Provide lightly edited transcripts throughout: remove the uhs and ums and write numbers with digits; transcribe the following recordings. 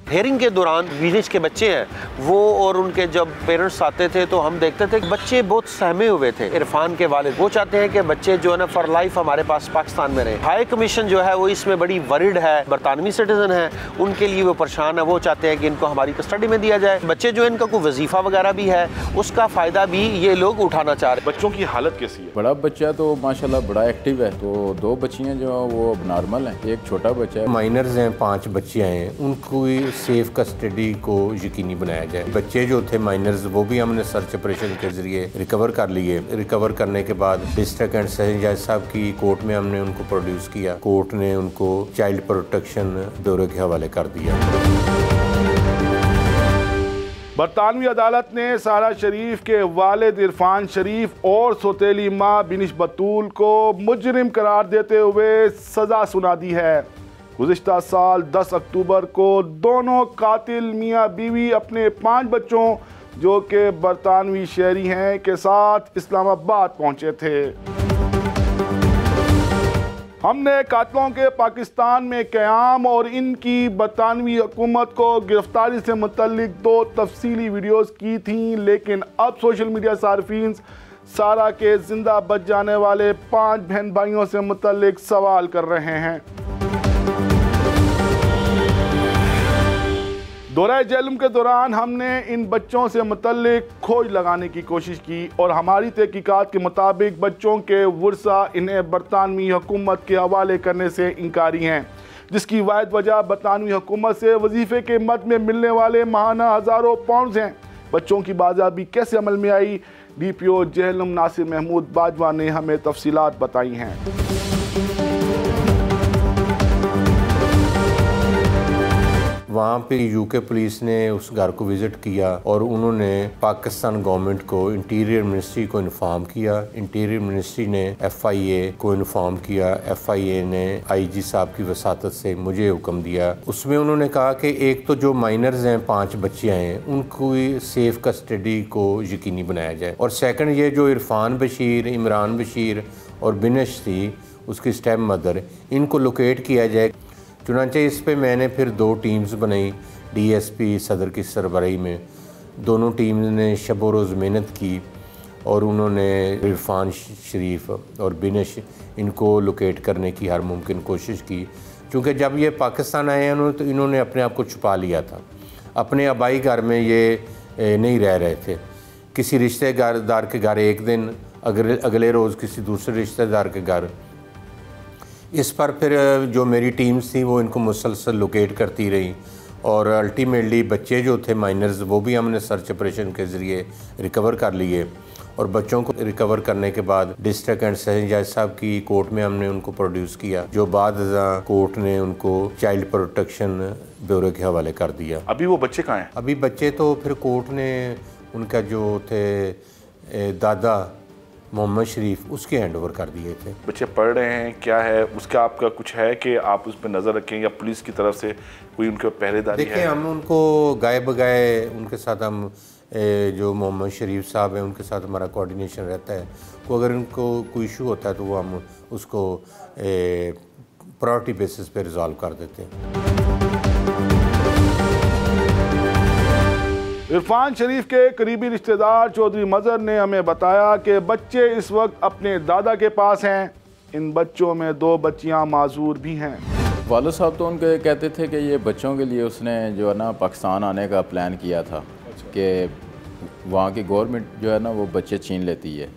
Hearing के दौरान विनेश के बच्चे हैं वो और उनके जब पेरेंट्स आते थे तो हम देखते थे कि बच्चे बहुत सहमे हुए थे। इरफान के वालिद वो चाहते हैं कि बच्चे जो है ना फॉर लाइफ हमारे पास पाकिस्तान में रहे। हाई कमीशन जो है वो इसमें बड़ी वरिड है, बरतानवी सिटीजन है, उनके लिए वो परेशान है। वो चाहते हैं कि इनको हमारी कस्टडी में दिया जाए। बच्चे जो इनका कोई वजीफा वगैरह भी है उसका फ़ायदा भी ये लोग उठाना चाह रहे हैं। बच्चों की हालत कैसी है? बड़ा बच्चा तो माशाल्लाह बड़ा एक्टिव है, तो 2 बच्चियाँ जो हैं वो नॉर्मल हैं, एक छोटा बच्चा है। माइनर्स हैं, 5 बच्चियाँ हैं, उनको सेफ कस्टडी को यकीनी बनाया जाए। बच्चे जो थे माइनर्स वो भी हमने सर्च ऑपरेशन के जरिए रिकवर कर लिए। रिकवर करने के बाद डिस्ट्रिक्ट एंड सेशन जज साहब की कोर्ट में हमने उनको प्रोड्यूस किया। कोर्ट ने उनको चाइल्ड प्रोटेक्शन ब्यूरो के हवाले कर दिया। बरतानवी अदालत ने सारा शरीफ के वालिद इरफान शरीफ और सौतेली माँ बिनिश बतूल को मुजरिम करार देते हुए सज़ा सुना दी है। गुज़िश्ता साल 10 अक्टूबर को दोनों कातिल मियाँ बीवी अपने 5 बच्चों जो कि बरतानवी शहरी हैं के साथ इस्लामाबाद पहुँचे थे। हमने कातिलों के पाकिस्तान में क़याम और इनकी बरतानवी हुकूमत को गिरफ्तारी से मुतल्लिक 2 तफसीली वीडियोस की थी, लेकिन अब सोशल मीडिया सार्फिन सारा के ज़िंदा बच जाने वाले 5 बहन भाइयों से मुतल्लिक सवाल कर रहे हैं। दौरा जेलम के दौरान हमने इन बच्चों से मुतल्लिक खोज लगाने की कोशिश की और हमारी तहकीकात के मुताबिक बच्चों के वर्सा इन्हें बरतानवी हुकूमत के हवाले करने से इनकारी हैं, जिसकी वाहिद वजह बरतानवी हुकूमत से वजीफ़े के मद में मिलने वाले माहाना हज़ारों पाउंड हैं। बच्चों की बाज़ाबी कैसे अमल में आई, DPO जेहलम नासिर महमूद बाजवा ने हमें तफसीलात बताई हैं। वहाँ पे UK पुलिस ने उस घर को विज़िट किया और उन्होंने पाकिस्तान गवर्नमेंट को इंटीरियर मिनिस्ट्री को इन्फॉर्म किया। इंटीरियर मिनिस्ट्री ने FIA को इन्फॉर्म किया। FIA ने IG साहब की वसातत से मुझे हुक्म दिया। उसमें उन्होंने कहा कि एक तो जो माइनर्स हैं 5 बच्चियाँ हैं उनको सेफ कस्टडी को यकीनी बनाया जाए, और सेकंड ये जो इरफान बशीर, इमरान बशीर और बिनिश थी उसकी स्टेप मदर, इनको लोकेट किया जाए। चुनांचे इस पे मैंने फिर 2 टीम्स बनाई DSP सदर की सरबराही में। दोनों टीम ने शब रोज़ मेहनत की और उन्होंने इरफान शरीफ और बिनिश इनको लोकेट करने की हर मुमकिन कोशिश की, क्योंकि जब ये पाकिस्तान आए हैं तो इन्होंने अपने आप को छुपा लिया था। अपने आबाई घर में ये नहीं रह रहे थे, किसी रिश्तेदार के घर एक दिन, अगले रोज़ किसी दूसरे रिश्तेदार के घर। इस पर फिर जो मेरी टीम्स थी वो इनको मुसलसल लोकेट करती रही और अल्टीमेटली बच्चे जो थे माइनर्स वो भी हमने सर्च ऑपरेशन के ज़रिए रिकवर कर लिए। और बच्चों को रिकवर करने के बाद डिस्ट्रिक्ट एंड सेशन जज साहब की कोर्ट में हमने उनको प्रोड्यूस किया, जो बाद कोर्ट ने उनको चाइल्ड प्रोटेक्शन ब्यूरो के हवाले कर दिया। अभी वो बच्चे कहाँ हैं? अभी बच्चे तो फिर कोर्ट ने उनका जो थे दादा मोहम्मद शरीफ उसके हैंड ओवर कर दिए थे। बच्चे पढ़ रहे हैं, क्या है उसका आपका कुछ है कि आप उस पर नज़र रखें या पुलिस की तरफ से कोई उनके पहरेदारी है? देखिए, हम उनको गाए बगाए उनके साथ हम जो मोहम्मद शरीफ साहब हैं उनके साथ हमारा कोऑर्डिनेशन रहता है। तो अगर उनको कोई इशू होता है तो वो हम उसको प्रायोरिटी बेसिस पे रिजॉल्व कर देते हैं। इरफान शरीफ के करीबी रिश्तेदार चौधरी मज़हर ने हमें बताया कि बच्चे इस वक्त अपने दादा के पास हैं। इन बच्चों में 2 बच्चियां माजूर भी हैं। वालिद साहब तो उनके कहते थे कि ये बच्चों के लिए उसने जो है ना पाकिस्तान आने का प्लान किया था कि वहाँ की गवर्नमेंट जो है ना वो बच्चे छीन लेती है,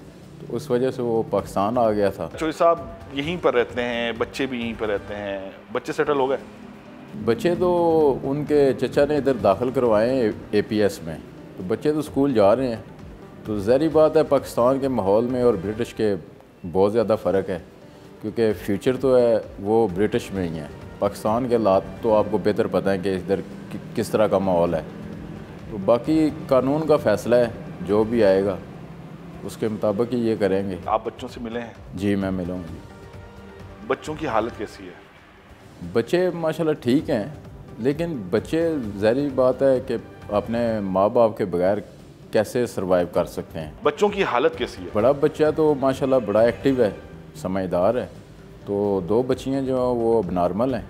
तो उस वजह से वो पाकिस्तान आ गया था। चौधरी साहब यहीं पर रहते हैं, बच्चे भी यहीं पर रहते हैं, बच्चे सेटल हो गए? बच्चे तो उनके चचा ने इधर दाखिल करवाए APS में, तो बच्चे तो स्कूल जा रहे हैं। तो ज़ाहिर बात है पाकिस्तान के माहौल में और ब्रिटिश के बहुत ज़्यादा फ़र्क है, क्योंकि फ्यूचर तो है वो ब्रिटिश में ही है। पाकिस्तान के हालात तो आपको बेहतर पता है कि इधर किस तरह का माहौल है। तो बाकी कानून का फ़ैसला है, जो भी आएगा उसके मुताबिक ही ये करेंगे। आप बच्चों से मिले हैं? जी मैं मिला हूँ जी। बच्चों की हालत कैसी है? बच्चे माशाल्लाह ठीक हैं, लेकिन बच्चे ज़ाहिर बात है कि अपने माँ बाप के बगैर कैसे सरवाइव कर सकते हैं। बच्चों की हालत कैसी है? बड़ा बच्चा तो माशाल्लाह बड़ा एक्टिव है, समझदार है। तो 2 बच्चियाँ जो हैं वो अब नॉर्मल हैं।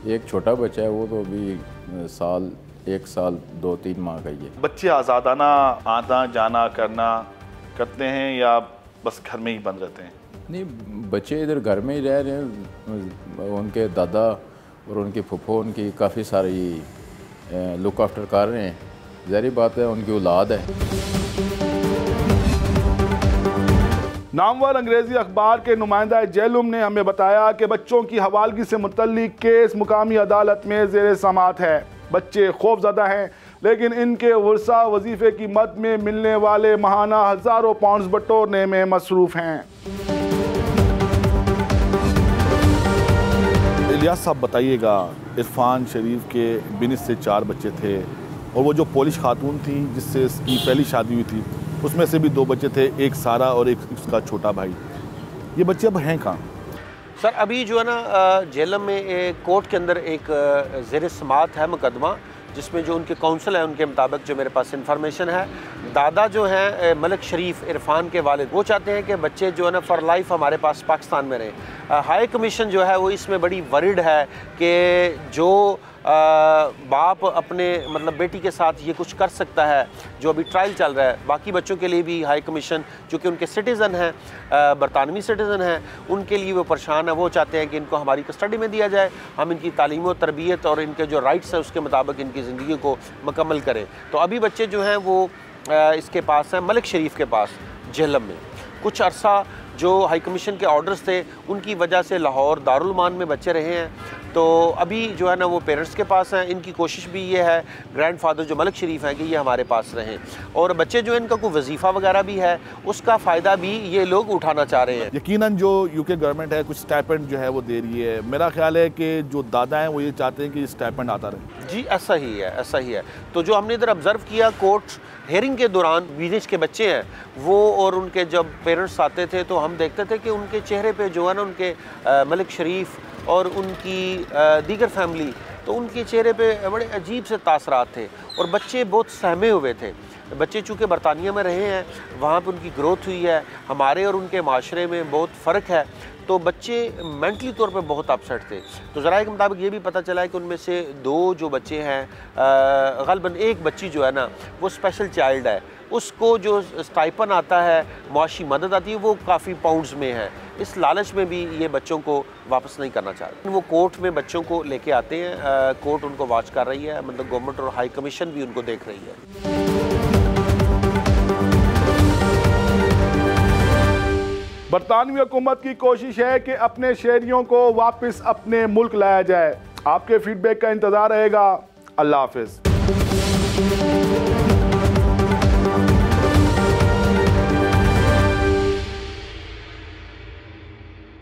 एक छोटा बच्चा है वो तो अभी साल 1 साल 2-3 माह का ही है। बच्चे आज़ादाना आना जाना करते हैं या बस घर में ही बंद रहते हैं? नहीं, बच्चे इधर घर में ही रह रहे हैं। उनके दादा और उनके फूफो उनकी काफ़ी सारी लुक आफ्टर कर रहे हैं। ज़ाहिर बात है उनकी औलाद है। नामवर अंग्रेजी अखबार के नुमाइंदा जेलुम ने हमें बताया कि बच्चों की हवालगी से मुतल्लिक केस मुकामी अदालत में ज़ेर समाअत है। बच्चे खौफज़दा हैं, लेकिन इनके वर्सा वजीफ़े की मद में मिलने वाले माहाना हज़ारों पाउंड्स बटोरने में मसरूफ़ हैं। इलियास साहब बताइएगा, इरफान शरीफ के बिनिस से 4 बच्चे थे और वो जो पोलिश खातून थी जिससे इसकी पहली शादी हुई थी उसमें से भी 2 बच्चे थे, एक सारा और एक उसका छोटा भाई। ये बच्चे अब हैं कहाँ? सर अभी जो है ना जेलम में एक कोर्ट के अंदर एक ज़ेर समाअत है मुकदमा, जिसमें जो उनके काउंसिल है उनके मुताबिक जो मेरे पास इंफॉर्मेशन है, दादा जो हैं मलिक शरीफ इरफान के वालिद, वो चाहते हैं कि बच्चे जो है ना फॉर लाइफ हमारे पास पाकिस्तान में रहें। हाई कमीशन जो है वो इसमें बड़ी वरिड है कि जो बाप अपने मतलब बेटी के साथ ये कुछ कर सकता है, जो अभी ट्रायल चल रहा है। बाकी बच्चों के लिए भी हाई कमीशन चूँकि उनके सिटीज़न हैं, बरतानवी सिटीज़न हैं, उनके लिए वो परेशान है। वो चाहते हैं कि इनको हमारी कस्टडी में दिया जाए, हम इनकी तालीम और तरबियत और इनके जो राइट्स हैं उसके मुताबिक इनकी ज़िंदगी को मुकम्मल करें। तो अभी बच्चे जो हैं वो इसके पास हैं, मलिक शरीफ के पास जेहलम में। कुछ अरसा जो हाई कमीशन के ऑर्डर्स थे उनकी वजह से लाहौर दारुल मान में बच्चे रहे हैं, तो अभी जो है ना वो पेरेंट्स के पास हैं। इनकी कोशिश भी ये है, ग्रैंडफादर जो मलिक शरीफ हैं, कि ये हमारे पास रहें। और बच्चे जो इनका कोई वजीफ़ा वगैरह भी है उसका फ़ायदा भी ये लोग उठाना चाह रहे हैं। यकीनन जो यूके गवर्नमेंट है कुछ स्टाइपेंड जो है वो दे रही है। मेरा ख्याल है कि जो दादा हैं वो ये चाहते हैं कि स्टाइपेंड आता रहे। जी ऐसा ही है, ऐसा ही है। तो जो हमने इधर ऑब्ज़र्व किया, कोर्ट हेयरिंग के दौरान विदेश के बच्चे हैं वो और उनके जब पेरेंट्स आते थे तो हम देखते थे कि उनके चेहरे पे जो है ना उनके मलिक शरीफ और उनकी दीगर फैमिली, तो उनके चेहरे पे बड़े अजीब से तासरात थे और बच्चे बहुत सहमे हुए थे। बच्चे चूँकि बरतानिया में रहे हैं, वहाँ पे उनकी ग्रोथ हुई है, हमारे और उनके माशरे में बहुत फ़र्क है, तो बच्चे मेंटली तौर पे बहुत अपसेट थे। तो ज़राए के मुताबिक ये भी पता चला है कि उनमें से 2 जो बच्चे हैं, ग़ालिबन एक बच्ची जो है ना वो स्पेशल चाइल्ड है, उसको जो स्टाइपन आता है, मुआशी मदद आती है, वो काफ़ी पाउंड्स में है। इस लालच में भी ये बच्चों को वापस नहीं करना चाहते। वो कोर्ट में बच्चों को लेके आते हैं, कोर्ट उनको वॉच कर रही है, मतलब गवर्नमेंट और हाई कमीशन भी उनको देख रही है। बरतानवी हुकूमत की कोशिश है कि अपने शहरियों को वापस अपने मुल्क लाया जाए। आपके फीडबैक का इंतज़ार रहेगा। अल्लाह हाफ़िज़।